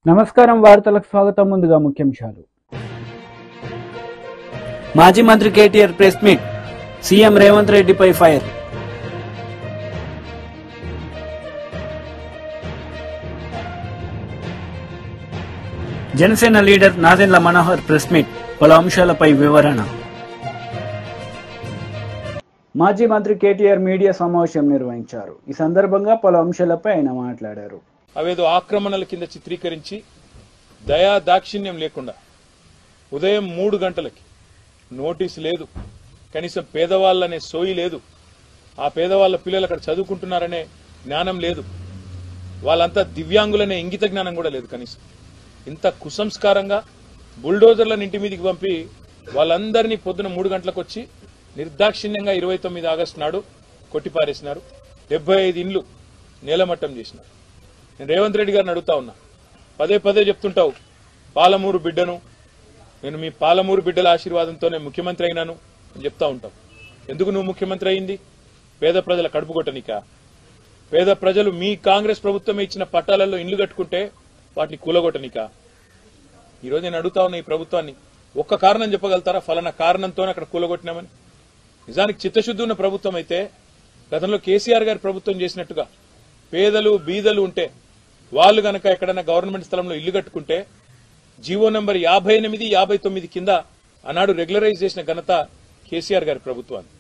నమస్కారం వార్తలకు స్వాగతం. ముందుగా ముఖ్యాంశాలు. మాజీ మంత్రి KTR press meet, CM Revanth రెడ్డిపై fire. Janasena leader Nadendla Manohar press meet, పలు అంశాలపై వివరణ. మాజీ మంత్రి కేటీఆర్ మీడియా సమావేశం నిర్వహించారు. ఈ సందర్భంగా పలు అంశాలపై ఆయన మాట్లాడారు. అవేదో ఆక్రమణల కింద చిత్రీకరించి దయా దాక్షిణ్యం లేకుండా ఉదయం 3 గంటలకి నోటీసు లేదు, కనీసం పేదవాళ్ళనే సోయి లేదు, ఆ పేదవాళ్ళ పిల్లలు అక్కడ చదువుకుంటున్నారనే జ్ఞానం లేదు, వాళ్ళంతా దివ్యాంగులనే ఇంగిత జ్ఞానం కూడా లేదు. కనీసం ఇంత కుసంస్కారంగా బుల్డోజర్లను ఇంటి మీదకి పంపి వాళ్ళందరినీ పొద్దున 3 గంటలకు వచ్చి నిర్దాక్షిణ్యంగా 29 ఆగస్టు నాడు కొట్టిపారేసినారు. 75 ఇండ్లు నేలమట్టం చేసినారు. నేను రేవంత్ రెడ్డి గారిని అడుగుతా ఉన్నా, పదే పదే చెప్తుంటావు పాలమూరు బిడ్డను, నేను మీ పాలమూరు బిడ్డల ఆశీర్వాదంతోనే ముఖ్యమంత్రి అయినాను అని చెప్తా ఉంటావు. ఎందుకు నువ్వు ముఖ్యమంత్రి అయింది? పేద ప్రజల కడుపు కొట్టనికా? పేద ప్రజలు మీ కాంగ్రెస్ ప్రభుత్వమే ఇచ్చిన పట్టాలలో ఇండ్లు కట్టుకుంటే వాటిని కూలగొట్టనికా? ఈరోజు నేను అడుగుతా ఉన్నా ఈ ప్రభుత్వాన్ని, ఒక్క కారణం చెప్పగలుగుతారా ఫలానా కారణంతోనే అక్కడ కూలగొట్టినామని? నిజానికి చిత్తశుద్ధి ఉన్న ప్రభుత్వం అయితే గతంలో కేసీఆర్ గారి ప్రభుత్వం చేసినట్టుగా పేదలు బీదలు ఉంటే వాళ్ళు గనక ఎక్కడైనా గవర్నమెంట్ స్థలంలో ఇల్లు కట్టుకుంటే జీవో నంబర్ 58, 59 కింద ఆనాడు రెగ్యులరైజ్ చేసిన ఘనత కేసీఆర్ గారి ప్రభుత్వాన్ని.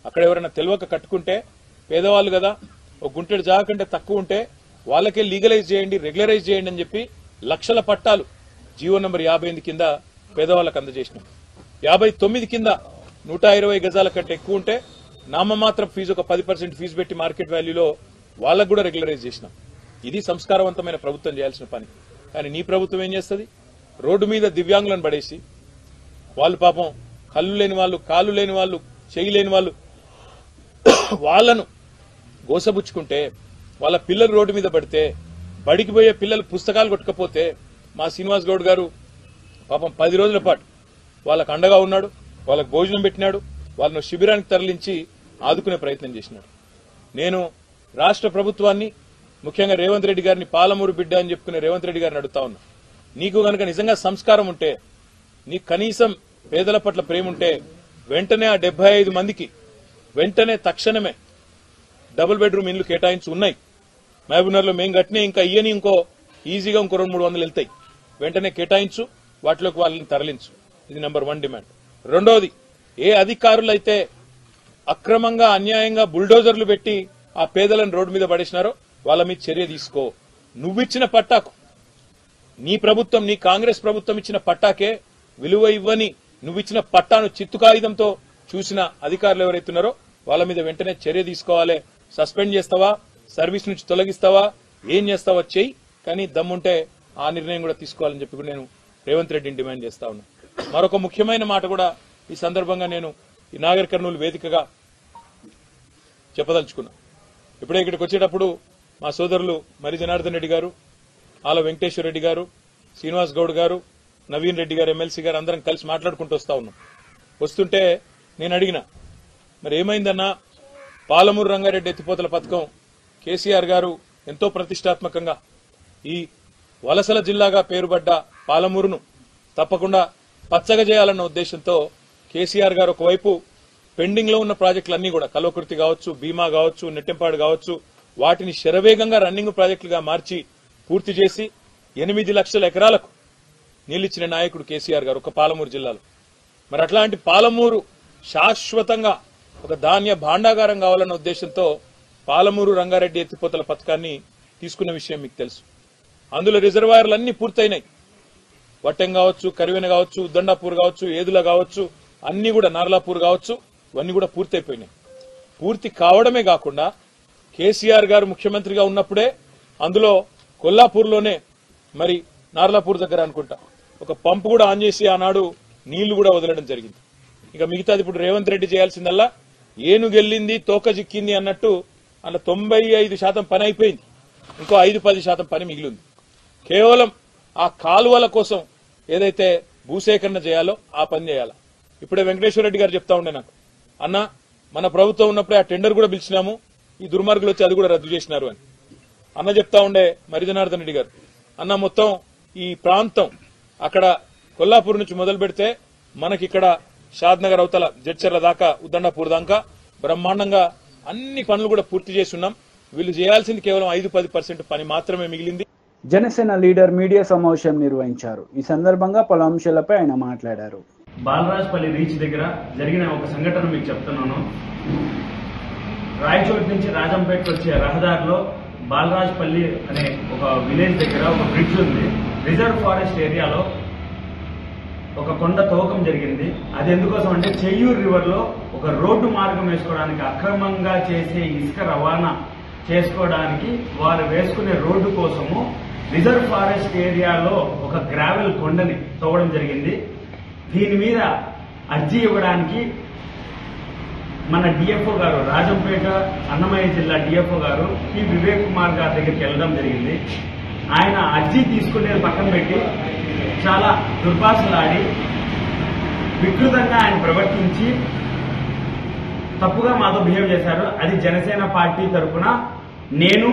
అక్కడ ఎవరైనా తెలియక కట్టుకుంటే పేదవాళ్ళు కదా, ఒక గుంటెడు జాగా కంటే తక్కువ ఉంటే వాళ్ళకే లీగలైజ్ చేయండి, రెగ్యులరైజ్ చేయండి అని చెప్పి లక్షల పట్టాలు జీవో నంబర్ 58 కింద పేదవాళ్ళకు అందజేసినాం. 59 కింద 120 గజాల కంటే ఎక్కువ ఉంటే నామమాత్రం ఫీజు, ఒక 10% ఫీజు పెట్టి మార్కెట్ వాల్యూలో వాళ్ళకు కూడా రెగ్యులరైజ్ చేసినాం. ఇది సంస్కారవంతమైన ప్రభుత్వం చేయాల్సిన పని. కానీ నీ ప్రభుత్వం ఏం చేస్తుంది? రోడ్డు మీద దివ్యాంగులను పడేసి, వాళ్ళు పాపం కళ్ళు లేని వాళ్ళు, కాళ్ళు లేని వాళ్ళు, చెయ్యి లేని వాళ్ళు, వాళ్లను గోసబుచ్చుకుంటే, వాళ్ళ పిల్లలు రోడ్డు మీద పడితే, బడికి పోయే పిల్లలు పుస్తకాలు కొట్టుకపోతే మా శ్రీనివాస్ గౌడ్ గారు పాపం 10 రోజుల పాటు వాళ్ళకు అండగా ఉన్నాడు, వాళ్ళకు భోజనం పెట్టినాడు, వాళ్ళను శిబిరానికి తరలించి ఆదుకునే ప్రయత్నం చేసినాడు. నేను రాష్ట్ర ప్రభుత్వాన్ని, ముఖ్యంగా రేవంత్ రెడ్డి గారిని పాలమూరు బిడ్డ అని చెప్పుకునే రేవంత్ రెడ్డి గారిని అడుగుతా ఉన్నా, నీకు గనక నిజంగా సంస్కారం ఉంటే, నీకు కనీసం పేదల పట్ల ప్రేమ ఉంటే, వెంటనే ఆ 75 మందికి వెంటనే తక్షణమే డబుల్ బెడ్రూమ్ ఇండ్లు కేటాయించి ఉన్నాయి. మహబూబ్నగర్లో మేము కట్టినే ఇంకా ఇయ్యని ఇంకో ఈజీగా ఇంకో 200-300 వెళ్తాయి. వెంటనే కేటాయించు, వాటిలోకి వాళ్ళని తరలించు. ఇది నెంబర్ 1 డిమాండ్. రెండోది, ఏ అధికారులైతే అక్రమంగా అన్యాయంగా బుల్డోజర్లు పెట్టి ఆ పేదలను రోడ్డు మీద పడేసినారో వాళ్ళ మీద చర్య తీసుకో. నువ్విచ్చిన పట్టాకు, నీ ప్రభుత్వం, నీ కాంగ్రెస్ ప్రభుత్వం ఇచ్చిన పట్టాకే విలువ ఇవ్వని నువ్విచ్చిన పట్టాను చిత్తు కాగితంతో చూసిన అధికారులు ఎవరైతున్నారో వాళ్ళ మీద వెంటనే చర్య తీసుకోవాలి. సస్పెండ్ చేస్తావా, సర్వీస్ నుంచి తొలగిస్తావా, ఏం చేస్తావా చెయ్యి, కానీ దమ్ముంటే ఆ నిర్ణయం కూడా తీసుకోవాలని చెప్పి నేను రేవంత్ రెడ్డిని డిమాండ్ చేస్తా ఉన్నా. మరొక ముఖ్యమైన మాట కూడా ఈ సందర్భంగా నేను ఈ నాగర్ కర్నూలు వేదికగా చెప్పదలుచుకున్నా. ఇప్పుడే ఇక్కడికి వచ్చేటప్పుడు మా సోదరులు మరి జనార్దన్ రెడ్డి గారు, ఆల వెంకటేశ్వర రెడ్డి గారు, శ్రీనివాస్ గౌడ్ గారు, నవీన్ రెడ్డి గారు, ఎమ్మెల్సీ గారు అందరం కలిసి మాట్లాడుకుంటూ వస్తా ఉన్నాం. వస్తుంటే నేను అడిగిన, మరి ఏమైందన్నా, పాలమూరు రంగారెడ్డి ఎత్తిపోతల పథకం కేసీఆర్ గారు ఎంతో ప్రతిష్టాత్మకంగా ఈ వలసల జిల్లాగా పేరుపడ్డ పాలమూరును తప్పకుండా పచ్చగా చేయాలన్న ఉద్దేశంతో కేసీఆర్ గారు ఒకవైపు పెండింగ్ లో ఉన్న ప్రాజెక్టులన్నీ కూడా కల్వకుర్తి కావచ్చు, భీమా కావచ్చు, నెట్టెంపాడు కావచ్చు, వాటిని శరవేగంగా రన్నింగ్ ప్రాజెక్టులుగా మార్చి పూర్తి చేసి 8 లక్షల ఎకరాలకు నీళ్లిచ్చిన నాయకుడు కేసీఆర్ గారు ఒక పాలమూరు జిల్లాలో. మరి అట్లాంటి పాలమూరు శాశ్వతంగా ఒక ధాన్య భాండాగారం కావాలన్న ఉద్దేశంతో పాలమూరు రంగారెడ్డి ఎత్తిపోతల పథకాన్ని తీసుకున్న విషయం మీకు తెలుసు. అందులో రిజర్వాయర్లన్నీ పూర్తయినాయి. వట్టెం కావచ్చు, కరివెన కావచ్చు, ఉద్దండాపూర్ కావచ్చు, ఏదుల కావచ్చు, అన్ని కూడా నార్లాపూర్ కావచ్చు, ఇవన్నీ కూడా పూర్తయిపోయినాయి. పూర్తి కావడమే కాకుండా కేసీఆర్ గారు ముఖ్యమంత్రిగా ఉన్నప్పుడే అందులో కొల్లాపూర్లోనే, మరి నార్లాపూర్ దగ్గర అనుకుంటా, ఒక పంపు కూడా ఆన్ చేసి ఆనాడు నీళ్లు కూడా వదలడం జరిగింది. ఇక మిగతాది ఇప్పుడు రేవంత్ రెడ్డి చేయాల్సిందల్లా ఏనుగెళ్లింది తోక జిక్కింది అన్నట్టు అలా 95% పని అయిపోయింది. ఇంకో 5-10% పని మిగిలింది. కేవలం ఆ కాలువల కోసం ఏదైతే భూసేకరణ చేయాలో ఆ పని చేయాలా. ఇప్పుడే వెంకటేశ్వర రెడ్డి గారు చెప్తా ఉండే నాకు, అన్న మన ప్రభుత్వం ఉన్నప్పుడే ఆ టెండర్ కూడా పిలిచినాము, ఈ దుర్మార్గులు వచ్చి అది కూడా రద్దు చేసినారు అని. అన్న చెప్తా ఉండే మరి జనార్దన్ రెడ్డి గారు, అన్న మొత్తం ఈ ప్రాంతం అక్కడ కొల్లాపూర్ నుంచి మొదలు పెడితే మనకిక్కడ షాద్ నగర్ అవతల జడ్చర్ల దాకా ఉద్దండపూర్ దాకా బ్రహ్మాండంగా అన్ని పనులు కూడా పూర్తి చేసి ఉన్నాం. వీళ్ళు చేయాల్సింది కేవలం 5-10% పని మాత్రమే మిగిలింది. జనసేన లీడర్ మీడియా సమావేశం నిర్వహించారు. ఈ సందర్భంగా పలు అంశాలపై ఆయన మాట్లాడారు. బాలరాజ్పల్లి రీచ్ దగ్గర జరిగిన ఒక సంఘటన మీకు చెప్తున్నాను. రాయచోటి నుంచి రాజంపేట వచ్చే రహదారిలో బాలరాజ్పల్లి అనే ఒక విలేజ్ దగ్గర ఒక బ్రిడ్జ్ ఉంది. రిజర్వ్ ఫారెస్ట్ ఏరియాలో ఒక కొండ తవ్వకం జరిగింది. అది ఎందుకోసం అంటే చెయ్యూరు రివర్ లో ఒక రోడ్డు మార్గం వేసుకోవడానికి, అక్రమంగా చేసే ఇసుక రవాణా చేసుకోవడానికి వారు వేసుకునే రోడ్డు కోసము రిజర్వ్ ఫారెస్ట్ ఏరియాలో ఒక గ్రావెల్ కొండని తవ్వడం జరిగింది. దీని మీద అర్జీ ఇవ్వడానికి మన డిఎఫ్ఓ గారు, రాజంపేట అన్నమయ్య జిల్లా డిఎఫ్ఓ గారు పి వివేక్ కుమార్ గారి దగ్గరికి వెళ్ళడం జరిగింది. ఆయన అర్జీ తీసుకునేది పక్కన పెట్టి చాలా దుర్భాషలాడి వికృతంగా ఆయన ప్రవర్తించి తప్పుగా మాతో బిహేవ్ చేశారు. అది జనసేన పార్టీ తరఫున నేను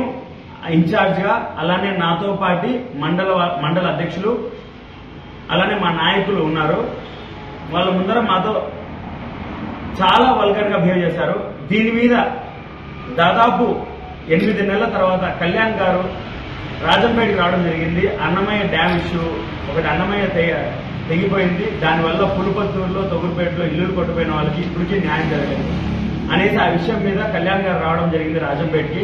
ఇన్ఛార్జ్ గా, అలానే నాతో పాటు మండల అధ్యక్షులు, అలానే మా నాయకులు ఉన్నారు. వాళ్ళ ముందర మాతో చాలా వల్గర్ గా బిహేవ్ చేశారు. దీని మీద దాదాపు 8 నెలల తర్వాత కళ్యాణ్ గారు రాజంపేటకి రావడం జరిగింది. అన్నమయ్య డ్యామ్ ఇష్యూ ఒకటి, అన్నమయ్య తెగిపోయింది, దానివల్ల పులుపత్తూరులో, తొగురుపేటలో ఇల్లులు కొట్టుపోయిన వాళ్ళకి ఇప్పటికీ న్యాయం జరగలేదు అనేసి ఆ విషయం మీద కళ్యాణ్ గారు రావడం జరిగింది రాజంపేటకి.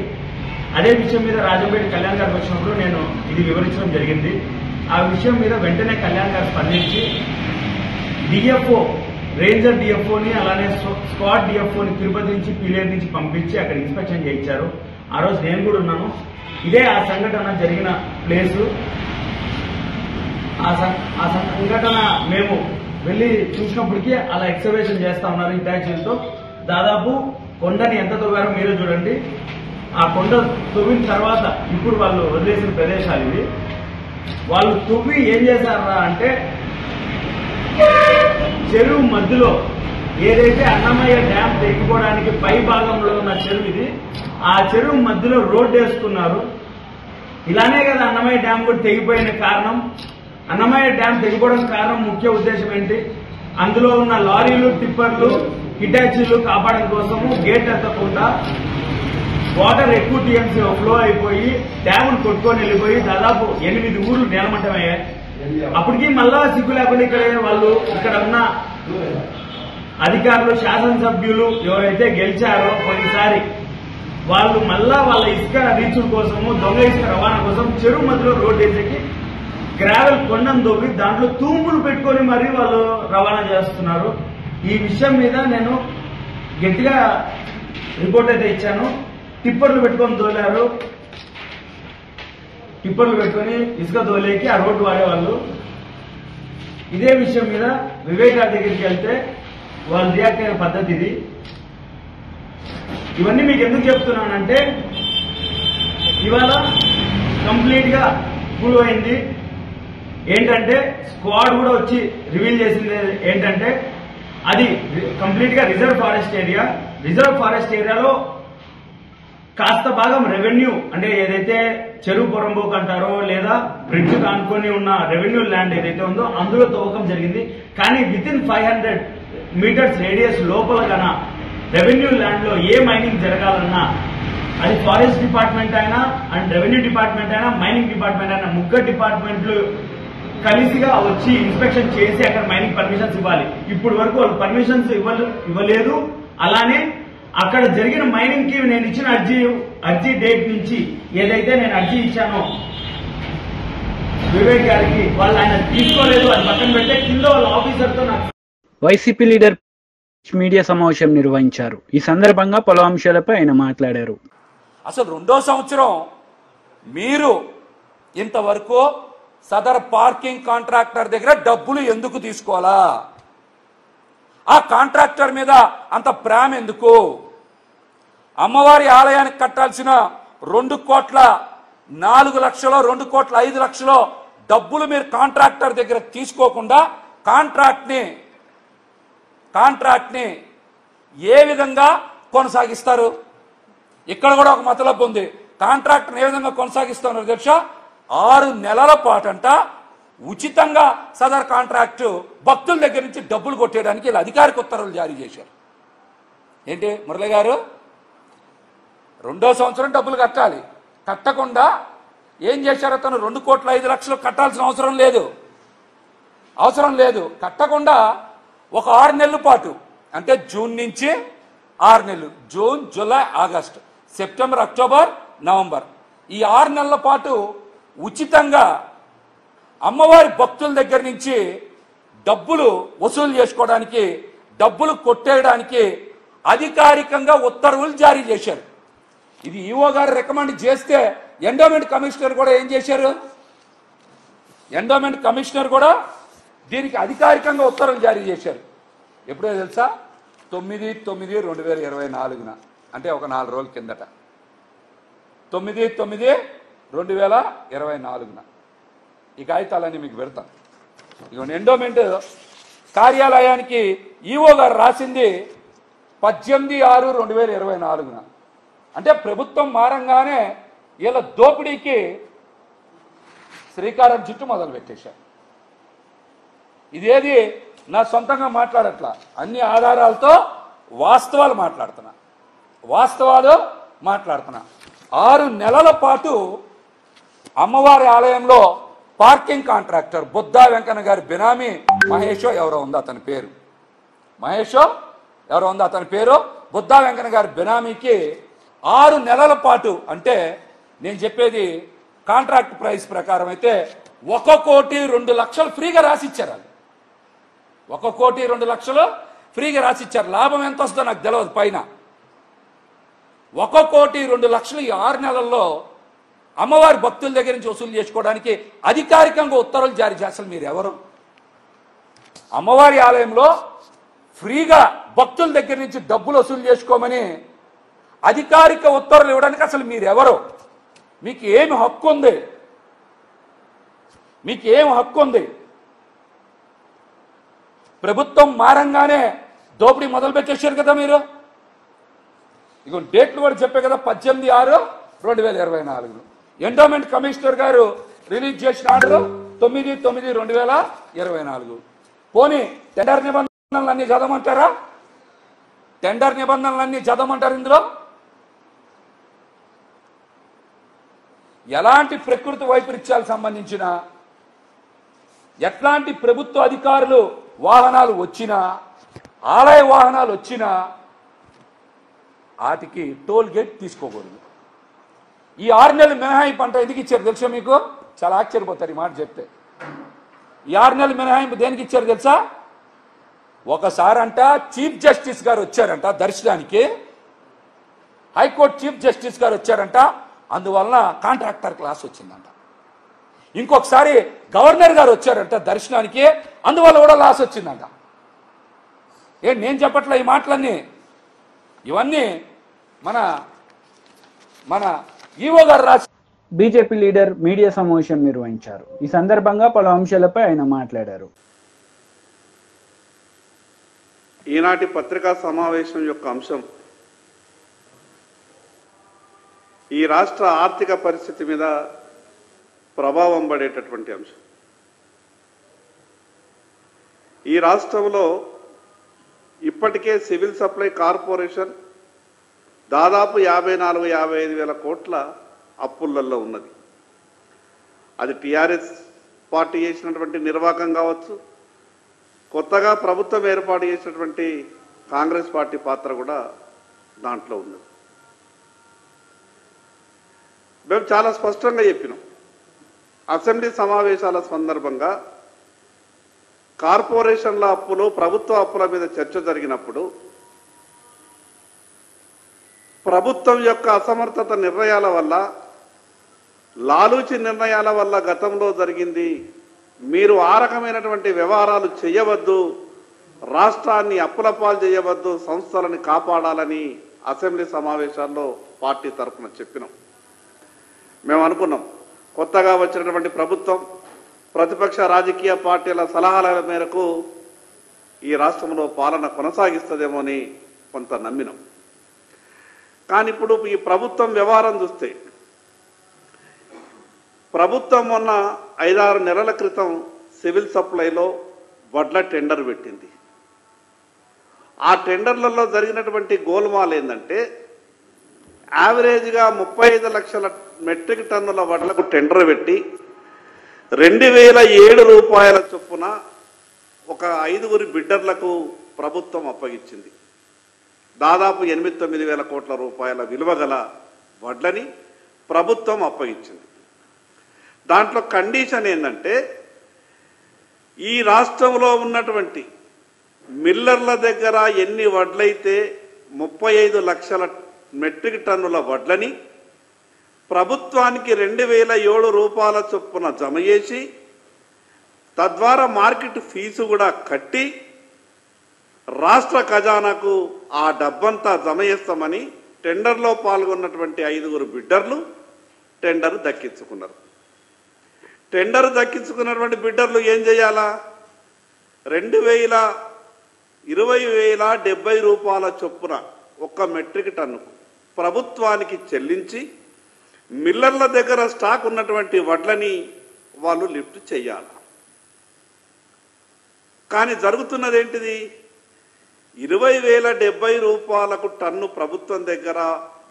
అదే విషయం మీద రాజంపేట కళ్యాణ్ గారికి వచ్చినప్పుడు నేను ఇది వివరించడం జరిగింది. ఆ విషయం మీద వెంటనే కళ్యాణ్ గారు స్పందించి డిఎఫ్ఓ, రేంజర్ డిఎఫ్ఓని అలానే స్క్వాడ్ డిఎఫ్ఓని తిరుపతి నుంచి పీలేరు నుంచి పంపించి అక్కడ ఇన్స్పెక్షన్ చేయించారు. ఆ రోజు నేను కూడా ఉన్నాను. ఇదే ఆ సంఘటన జరిగిన ప్లేసు. ఆ సంఘటన మేము వెళ్లి చూసినప్పటికీ అలా ఎక్స్కవేషన్ చేస్తా ఉన్నారు హిటాచీలతో. దాదాపు కొండని ఎంత తవ్వారో మీరే చూడండి. ఆ కొండ తవ్విన తర్వాత ఇప్పుడు వాళ్ళు వదిలేసిన ప్రదేశాలు ఇవి. వాళ్ళు తవ్వి ఏం చేశారా అంటే చెరువు మధ్యలో ఏదైతే అన్నమయ్య డ్యామ్ తెగిపోవడానికి పై భాగంలో ఉన్న చెరువు ఇది, ఆ చెరువు మధ్యలో రోడ్డు వేసుకున్నారు. ఇలానే కదా అన్నమయ్య డ్యామ్ కూడా తెగిపోయిన కారణం. అన్నమయ్య డ్యామ్ తెగిపోవడం కారణం ముఖ్య ఉద్దేశం ఏంటి? అందులో ఉన్న లారీలు, టిప్పర్లు, హిటాచీలు కాపాడడం కోసము గేట్ ఎత్తకుండా వాటర్ ఎక్కువ టీఎంసీ ఫ్లో అయిపోయి డ్యామును కొట్టుకొని వెళ్ళిపోయి దాదాపు 8 ఊర్లు నేలమట్టమయ్యాయి. అప్పటికి మళ్ళా సిగ్గు లేకుండా ఇక్కడ ఉన్న అధికారులు, శాసనసభ్యులు ఎవరైతే గెలిచారో కొన్నిసారి వాళ్ళు మళ్ళా వాళ్ళ ఇసుక రీచుల కోసము, దొంగ ఇసుక రవాణా కోసం చెరువు మధ్యలో రోడ్డు వేసేకి గ్రావెల్ కొండను దొవ్వి దాంట్లో తూంపులు పెట్టుకొని మరీ వాళ్ళు రవాణా చేస్తున్నారు. ఈ విషయం మీద నేను గట్టిగా రిపోర్ట్ అయితే ఇచ్చాను. టిప్పర్లు పెట్టుకొని దోలారు, టిప్పర్లు పెట్టుకొని ఇసుక దోలేకి ఆ రోడ్డు వాడేవాళ్ళు. ఇదే విషయం మీద వివేక్ గారి దగ్గరికి వెళ్తే వాళ్ళు రియాక్ట్ అయిన పద్ధతి ఇది. ఇవన్నీ మీకు ఎందుకు చెప్తున్నానంటే ఇవాళ కంప్లీట్ గా ప్రూవ్ అయింది. ఏంటంటే స్క్వాడ్ కూడా వచ్చి రివీల్ చేసింది ఏంటంటే అది కంప్లీట్ గా reserve forest area. Reserve forest ఏరియాలో కాస్త భాగం రెవెన్యూ, అంటే ఏదైతే చెరువు పొరంబోకు అంటారో లేదా బ్రిడ్జ్ కానుకొని ఉన్న రెవెన్యూ ల్యాండ్ ఏదైతే ఉందో అందులో తవ్వకం జరిగింది. కానీ విత్ ఇన్ 500 మీటర్స్ రేడియస్ లోపల కన్నా రెవెన్యూ ల్యాండ్ లో ఏ మైనింగ్ జరగాలన్నా అది ఫారెస్ట్ డిపార్ట్మెంట్ అయినా అండ్ రెవెన్యూ డిపార్ట్మెంట్ అయినా మైనింగ్ డిపార్ట్మెంట్ అయినా ముగ్గురు డిపార్ట్మెంట్లు కలిసిగా వచ్చి ఇన్స్పెక్షన్ చేసి అక్కడ మైనింగ్ పర్మిషన్స్ ఇవ్వాలి. ఇప్పుడు వరకు వాళ్ళు పర్మిషన్స్ ఇవ్వలేదు. అలానే అక్కడ జరిగిన మైనింగ్ కి నేను ఇచ్చిన అర్జీ డేట్ నుంచి ఏదైతే నేను అర్జీ ఇచ్చానో వివేక్ గారికి వాళ్ళు ఆయన తీసుకోలేదు. అది పక్కన పెట్టే కింద వాళ్ళ ఆఫీసర్తో వైసీపీ లీడర్ మీడియా సమావేశం నిర్వహించారు. ఈ సందర్భంగా పలు అంశాలపై ఆయన మాట్లాడారు. అసలు 2వ సంవత్సరం మీరు ఇంతవరకు సదర్ పార్కింగ్ కాంట్రాక్టర్ దగ్గర డబ్బులు ఎందుకు తీసుకోవాలా? ఆ కాంట్రాక్టర్ మీద అంత ప్రేమ ఎందుకు? అమ్మవారి ఆలయానికి కట్టాల్సిన 2,04,00,000 2,05,00,000 డబ్బులు మీరు కాంట్రాక్టర్ దగ్గర తీసుకోకుండా కాంట్రాక్ట్ని ఏ విధంగా కొనసాగిస్తారు? ఇక్కడ కూడా ఒక మతలబు ఉంది. కాంట్రాక్ట్ని ఏ విధంగా కొనసాగిస్తున్నారు అధ్యక్ష? 6 నెలల పాటంట ఉచితంగా సదర్ కాంట్రాక్టు భక్తుల దగ్గర నుంచి డబ్బులు కొట్టేయడానికి ఇలా అధికారిక ఉత్తర్వులు జారీ చేశారు. ఏంటి మురళి గారు, 2వ సంవత్సరం డబ్బులు కట్టాలి, కట్టకుండా ఏం చేశారు? అతను 2,05,00,000 కట్టాల్సిన అవసరం లేదు. కట్టకుండా ఒక 6 నెలల పాటు, అంటే జూన్ నుంచి 6 నెలలు, June, July, August, September, October, November, ఈ 6 నెలల పాటు ఉచితంగా అమ్మవారి భక్తుల దగ్గర నుంచి డబ్బులు వసూలు చేసుకోవడానికి, డబ్బులు కొట్టేయడానికి అధికారికంగా ఉత్తర్వులు జారీ చేశారు. ఇది ఈఓ గారు రికమెండ్ చేస్తే ఎండోమెంట్ కమిషనర్ కూడా ఏం చేశారు? ఎండోమెంట్ కమిషనర్ కూడా దీనికి అధికారికంగా ఉత్తర్వులు జారీ చేశారు. ఎప్పుడో తెలుసా? 9/9/2024 అంటే ఒక 4 రోజుల కిందట. 9/9/2024 ఈ కాగితాలన్నీ మీకు పెడతాను. ఇక ఎండోమెంట్ కార్యాలయానికి ఈఓ గారు రాసింది 18/6/2024. అంటే ప్రభుత్వం మారంగానే వీళ్ళ దోపిడీకి శ్రీకారం చుట్టూ మొదలు పెట్టేశారు. ఇదేది నా సొంతంగా మాట్లాడట్లా, అన్ని ఆధారాలతో వాస్తవాలు మాట్లాడుతున్నా. 6 నెలల పాటు అమ్మవారి ఆలయంలో పార్కింగ్ కాంట్రాక్టర్ బుద్ధా వెంకన్న గారి బినామీ మహేషో ఎవరో ఉంది అతని పేరు, బుద్ధా వెంకన్న గారి బినామీకి 6 నెలల పాటు, అంటే నేను చెప్పేది కాంట్రాక్ట్ ప్రైస్ ప్రకారం అయితే 1,02,00,000 ఫ్రీగా రాసిచ్చారు. 1,02,00,000 ఫ్రీగా రాసిచ్చారు. లాభం ఎంత వస్తుందో నాకు తెలియదు. పైన 1,02,00,000 ఈ 6 నెలల్లో అమ్మవారి భక్తుల దగ్గర నుంచి వసూలు చేసుకోవడానికి అధికారికంగా ఉత్తర్వులు జారీ చేస్తారు. మీరు ఎవరు? అమ్మవారి ఆలయంలో ఫ్రీగా భక్తుల దగ్గర నుంచి డబ్బులు వసూలు చేసుకోమని అధికారిక ఉత్తర్వులు ఇవ్వడానికి అసలు మీరెవరు? మీకు ఏమి హక్కు ఉంది? ప్రభుత్వం మారంగానే దోపిడీ మొదలు పెట్టేశారు కదా మీరు. ఇక డేట్లు కూడా చెప్పే కదా, 18/6/2024 ఎండోమెంట్ కమిషనర్ గారు రిలీజ్ చేసిన ఆర్డర్ 9/9/2024. పోనీ టెండర్ నిబంధనలన్నీ చదవమంటారా? ఇందులో ఎలాంటి ప్రకృతి వైపరీత్యాలకు సంబంధించిన ఎట్లాంటి ప్రభుత్వ అధికారులు వాహనాలు వచ్చినా, ఆలయ వాహనాలు వచ్చినా వాటికి టోల్ గేట్ తీసుకోకూడదు. ఈ 6 నెలలు మినహాయింపు అంటే ఎందుకు ఇచ్చారు తెలుసా మీకు? చాలా ఆశ్చర్యపోతారు ఈ మాట చెప్తే. ఈ 6 నెలలు మినహాయింపు దేనికి ఇచ్చారు తెలుసా? ఒకసారంట చీఫ్ జస్టిస్ గారు వచ్చారంట దర్శనానికి, హైకోర్టు చీఫ్ జస్టిస్ గారు వచ్చారంట, అందువలన కాంట్రాక్టర్ క్లాస్ వచ్చిందంట. ఇంకొకసారి గవర్నర్ గారు వచ్చారంట దర్శనానికి, అందువల్ల కూడా లాస్ వచ్చిందంట. నేను చెప్పట్లే ఈ మాటలన్నీ. ఇవన్నీ మన ఈవో గారు రాసి. బీజేపీ లీడర్ మీడియా సమావేశం నిర్వహించారు. ఈ సందర్భంగా పలు అంశాలపై ఆయన మాట్లాడారు. ఈనాటి పత్రికా సమావేశం యొక్క అంశం ఈ రాష్ట్ర ఆర్థిక పరిస్థితి మీద ప్రభావం పడేటటువంటి అంశం. ఈ రాష్ట్రంలో ఇప్పటికే సివిల్ సప్లై కార్పొరేషన్ దాదాపు 54-55 వేల కోట్ల అప్పులలో ఉన్నది. అది టీఆర్ఎస్ పార్టీ చేసినటువంటి నిర్వాహకం కావచ్చు, కొత్తగా ప్రభుత్వం ఏర్పాటు చేసినటువంటి కాంగ్రెస్ పార్టీ పాత్ర కూడా దాంట్లో ఉన్నది. మేము చాలా స్పష్టంగా చెప్పినాం. అసెంబ్లీ సమావేశాల సందర్భంగా కార్పొరేషన్ల అప్పులు, ప్రభుత్వ అప్పుల మీద చర్చ జరిగినప్పుడు ప్రభుత్వం యొక్క అసమర్థత నిర్ణయాల వల్ల, లాలూచి నిర్ణయాల వల్ల గతంలో జరిగింది. మీరు ఆ రకమైనటువంటి వ్యవహారాలు చేయవద్దు, రాష్ట్రాన్ని అప్పుల పాలు చేయవద్దు, సంస్థలను కాపాడాలని అసెంబ్లీ సమావేశాల్లో పార్టీ తరఫున చెప్పినాం. మేము అనుకున్నాం కొత్తగా వచ్చినటువంటి ప్రభుత్వం ప్రతిపక్ష రాజకీయ పార్టీల సలహాల మేరకు ఈ రాష్ట్రంలో పాలన కొనసాగిస్తుందేమో అని కొంత నమ్మినాం. కానీ ఇప్పుడు ఈ ప్రభుత్వం వ్యవహారం చూస్తే ప్రభుత్వం మొన్న 5-6 నెలల క్రితం సివిల్ సప్లైలో వడ్ల టెండర్ పెట్టింది. ఆ టెండర్లలో జరిగినటువంటి గోల్మాల్ ఏంటంటే యావరేజ్గా 35 లక్షల మెట్రిక్ టన్నుల వడ్లకు టెండర్ పెట్టి 2007 రూపాయల చొప్పున ఒక 5 బిడ్డర్లకు ప్రభుత్వం అప్పగించింది. దాదాపు 8-9 వేల కోట్ల రూపాయల విలువ గల వడ్లని ప్రభుత్వం అప్పగించింది. దాంట్లో కండిషన్ ఏంటంటే ఈ రాష్ట్రంలో ఉన్నటువంటి మిల్లర్ల దగ్గర ఎన్ని వడ్లయితే 35 లక్షల మెట్రిక్ టన్నుల వడ్లని ప్రభుత్వానికి 2007 రూపాయల చొప్పున జమ చేసి తద్వారా మార్కెట్ ఫీజు కూడా కట్టి రాష్ట్ర ఖజానాకు ఆ డబ్బంతా జమ చేస్తామని టెండర్లో పాల్గొన్నటువంటి 5 బిడ్డర్లు టెండర్ దక్కించుకున్నారు. టెండర్ దక్కించుకున్నటువంటి బిడ్డర్లు ఏం చేయాలా? 20,70 రూపాయల చొప్పున ఒక్క మెట్రిక్ టన్నుకు ప్రభుత్వానికి చెల్లించి మిల్లర్ల దగ్గర స్టాక్ ఉన్నటువంటి వడ్లని వాళ్ళు లిఫ్ట్ చేయాలి. కానీ జరుగుతున్నది ఏంటిది? 20,070 రూపాయలకు టన్ను ప్రభుత్వం దగ్గర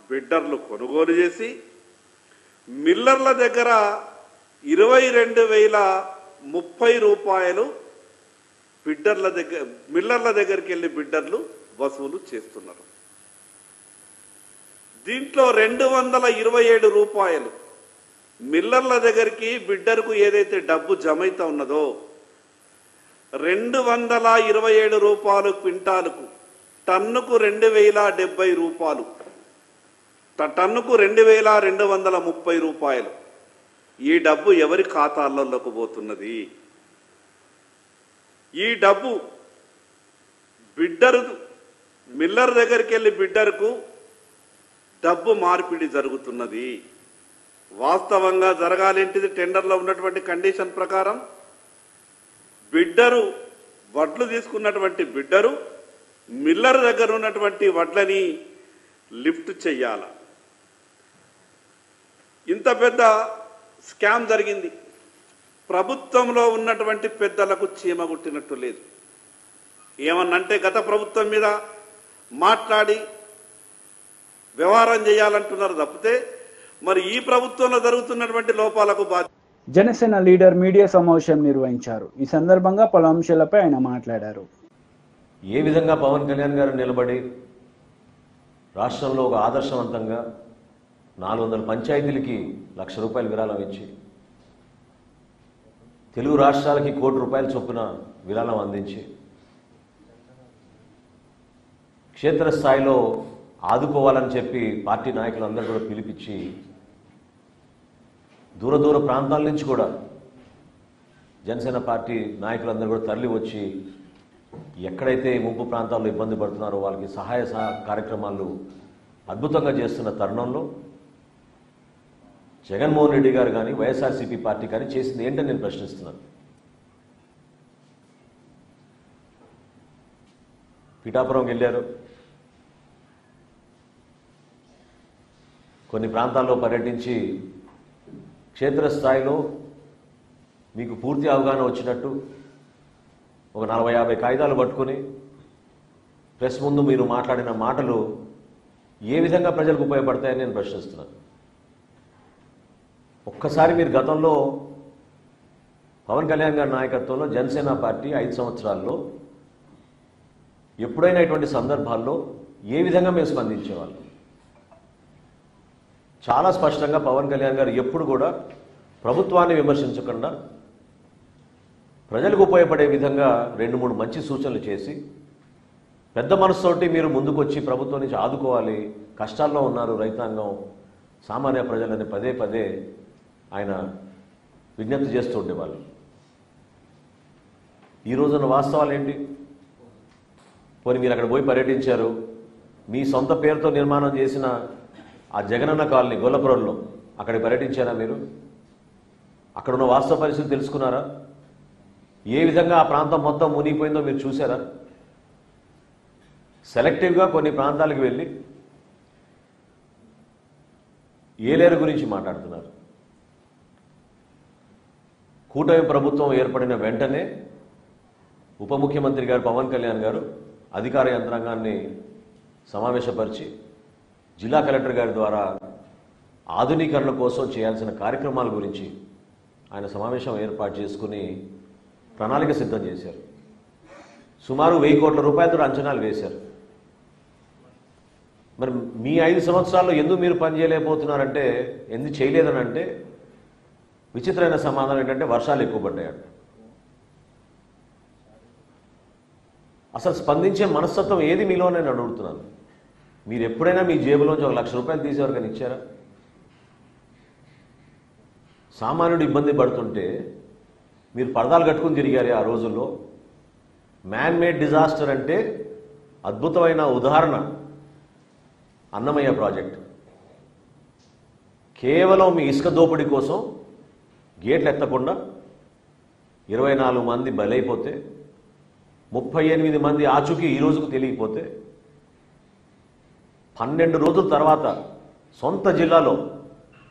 బిడ్డర్లు కొనుగోలు చేసి మిల్లర్ల దగ్గర 22,030 రూపాయలు మిల్లర్ల దగ్గరికి వెళ్ళి బిడ్డర్లు వసూలు చేస్తున్నారు. దీంట్లో 227 రూపాయలు మిల్లర్ల దగ్గరికి బిడ్డర్కు ఏదైతే డబ్బు జమైతా ఉన్నదో 227 రూపాయలు క్వింటాలుకు టన్నుకు 2,070 రూపాయలు, టన్నుకు 2,230 రూపాయలు. ఈ డబ్బు ఎవరి ఖాతాల్లోకి పోతున్నది? ఈ డబ్బు మిల్లర్ దగ్గరికి వెళ్ళి బిడ్డర్కు డబ్బు మార్పిడి జరుగుతున్నది. వాస్తవంగా జరగాలేంటిది? టెండర్లో ఉన్నటువంటి కండిషన్ ప్రకారం బిడ్డరు వడ్లు తీసుకున్నటువంటి బిడ్డరు మిల్లర్ దగ్గర ఉన్నటువంటి వడ్లని లిఫ్ట్ చెయ్యాల. ఇంత పెద్ద స్కామ్ జరిగింది. ప్రభుత్వంలో ఉన్నటువంటి పెద్దలకు చీమ గుట్టినట్టు లేదు. ఏమన్నంటే గత ప్రభుత్వం మీద మాట్లాడి వ్యవహారం చేయాలంటున్నారు తప్పితే మరి ఈ ప్రభుత్వంలో జరుగుతున్నటువంటి లోపాలకు జనసేన లీడర్ మీడియా సమావేశం నిర్వహించారు. ఈ సందర్భంగా పలు అంశాలపై ఆయన మాట్లాడారు. ఏ విధంగా పవన్ కళ్యాణ్ గారు నిలబడి రాష్ట్రంలో ఒక ఆదర్శవంతంగా 400 పంచాయతీలకి ₹1,00,000 విరాళం ఇచ్చి తెలుగు రాష్ట్రాలకి ₹1,00,00,000 చొప్పున విరాళం అందించి క్షేత్రస్థాయిలో ఆదుకోవాలని చెప్పి పార్టీ నాయకులందరూ కూడా పిలిపించి దూర ప్రాంతాల నుంచి కూడా జనసేన పార్టీ నాయకులందరూ కూడా తరలి వచ్చి ఎక్కడైతే ముంపు ప్రాంతాల్లో ఇబ్బంది పడుతున్నారో వాళ్ళకి సహాయ కార్యక్రమాలు అద్భుతంగా చేస్తున్న తరుణంలో జగన్మోహన్ రెడ్డి గారు కానీ వైఎస్ఆర్సీపీ పార్టీ కానీ చేసింది ఏంటని నేను ప్రశ్నిస్తున్నాను. పిఠాపురంకి వెళ్ళారు, కొన్ని ప్రాంతాల్లో పర్యటించి క్షేత్రస్థాయిలో మీకు పూర్తి అవగాహన వచ్చినట్టు ఒక 40-50 కాగితాలు పట్టుకొని ప్రెస్ ముందు మీరు మాట్లాడిన మాటలు ఏ విధంగా ప్రజలకు ఉపయోగపడతాయని నేను ప్రశ్నిస్తున్నాను. ఒక్కసారి మీరు గతంలో పవన్ కళ్యాణ్ గారి నాయకత్వంలో జనసేన పార్టీ 5 సంవత్సరాల్లో ఎప్పుడైనా ఇటువంటి సందర్భాల్లో ఏ విధంగా మేము స్పందించేవాళ్ళం? చాలా స్పష్టంగా పవన్ కళ్యాణ్ గారు ఎప్పుడు కూడా ప్రభుత్వాన్ని విమర్శించకుండా ప్రజలకు ఉపయోగపడే విధంగా 2-3 మంచి సూచనలు చేసి పెద్ద మనసుతోటి మీరు ముందుకొచ్చి ప్రభుత్వం నుంచి ఆదుకోవాలి, కష్టాల్లో ఉన్నారు రైతాంగం, సామాన్య ప్రజలని పదే ఆయన విజ్ఞప్తి చేస్తూ ఉండేవాళ్ళు. ఈ రోజున వాస్తవాలు ఏంటి? పోనీ మీరు అక్కడ పోయి పర్యటించారు, మీ సొంత పేరుతో నిర్మాణం చేసిన ఆ జగనన్న కాలనీ గొల్లపురంలో అక్కడికి పర్యటించారా మీరు? అక్కడున్న వాస్తవ పరిస్థితి తెలుసుకున్నారా? ఏ విధంగా ఆ ప్రాంతం మొత్తం మునిగిపోయిందో మీరు చూసారా? సెలెక్టివ్గా కొన్ని ప్రాంతాలకు వెళ్ళి ఏలేరు గురించి మాట్లాడుతున్నారు. కూటమి ప్రభుత్వం ఏర్పడిన వెంటనే ఉప ముఖ్యమంత్రి గారు పవన్ కళ్యాణ్ గారు అధికార యంత్రాంగాన్ని సమావేశపరిచి జిల్లా కలెక్టర్ గారి ద్వారా ఆధునీకరణ కోసం చేయాల్సిన కార్యక్రమాల గురించి ఆయన సమావేశం ఏర్పాటు చేసుకుని ప్రణాళిక సిద్ధం చేశారు. సుమారు 1000 కోట్ల రూపాయలతో అంచనాలు వేశారు. మరి మీ 5 సంవత్సరాల్లో ఎందుకు మీరు పనిచేయలేకపోతున్నారంటే, ఎందుకు చేయలేదని అంటే విచిత్రమైన సమాధానం ఏంటంటే వర్షాలు ఎక్కువ పడ్డాయంట. అసలు స్పందించే మనస్తత్వం ఏది మీలో నేను అడుగుతున్నాను. మీరు ఎప్పుడైనా మీ జేబులోంచి 1 లక్ష రూపాయలు తీసేవరకని ఇచ్చారా? సామాన్యుడు ఇబ్బంది పడుతుంటే మీరు పరదాలు కట్టుకుని తిరిగారు ఆ రోజుల్లో. మ్యాన్ మేడ్ డిజాస్టర్ అంటే అద్భుతమైన ఉదాహరణ అన్నమయ్య ప్రాజెక్ట్. కేవలం మీ ఇసుక దోపిడీ కోసం గేట్లు ఎత్తకుండా 24 మంది బలైపోతే, 38 మంది ఆచూకీ ఈ రోజుకు తెలియకపోతే, 12 రోజుల తర్వాత సొంత జిల్లాలో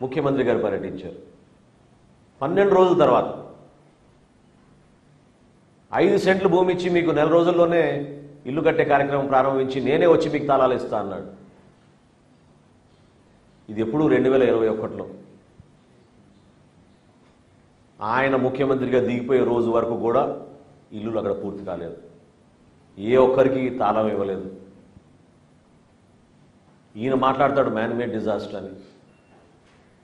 ముఖ్యమంత్రి గారు పర్యటించారు. 12 రోజుల తర్వాత 5 సెంట్లు భూమి ఇచ్చి మీకు 4 రోజుల్లోనే ఇల్లు కట్టే కార్యక్రమం ప్రారంభించి నేనే వచ్చి మీకు తాళాలు ఇస్తా అన్నాడు. ఇది ఎప్పుడు 2021లో. ఆయన ముఖ్యమంత్రిగా దిగిపోయే రోజు వరకు కూడా ఇల్లులు అక్కడ పూర్తి కాలేదు. ఏ ఒక్కరికి తాళం ఇవ్వలేదు. ఈయన మాట్లాడతాడు మ్యాన్ మేడ్ డిజాస్టర్ అని.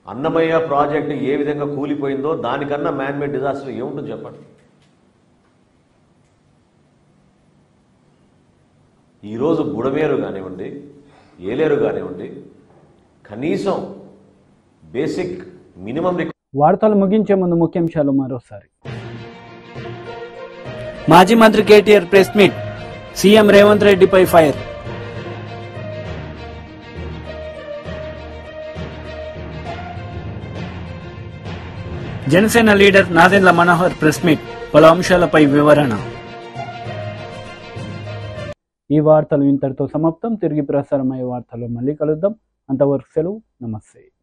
అన్నమయ్య ప్రాజెక్టు ఏ విధంగా కూలిపోయిందో దానికన్నా మ్యాన్ మేడ్ డిజాస్టర్ ఏముంటుంది చెప్పండి. ఈరోజు బుడమేరు కానివ్వండి, ఏలేరు కానివ్వండి, కనీసం బేసిక్ మినిమం వార్తలు ముగించే ముందు ముఖ్యాంశాలు మరోసారి. మాజీ మంత్రి KTR press meet, CM Revanth రెడ్డిపై fire. Janasena leader Nadendla Manohar press meet, పలు అంశాలపై వివరణ. ఈ వార్తలు ఇంతటితో సమాప్తం. తిరిగి ప్రసారమయ్యే వార్తలు మళ్ళీ కలుద్దాం. అంతవరకు సెలవు. నమస్తే.